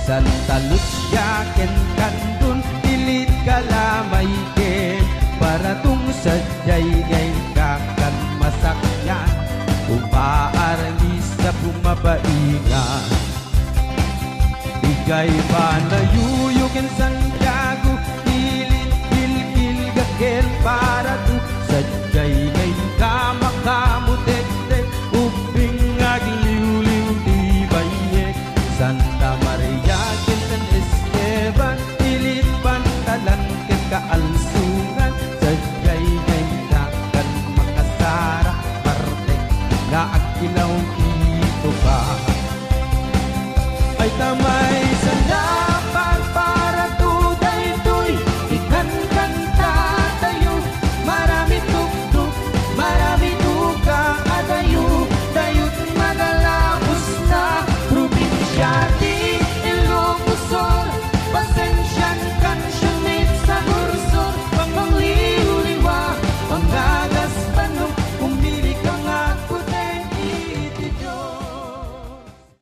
Santa Lucia ken kandun ilit kalamay ken para tung sadyay ngay kakan masakyan upaarni sa pumabaingan bigay ba na yuyukin Santiago ilit kilkil gaken para tung sadyay ngay kamakamutek-tek uping agliw-liw di bayek Santa Maria ken San Esteban ilit pantalan ken kaalsungan sadyay ngay kakan makasara partek nga agkilaw ito ba ay tamay sana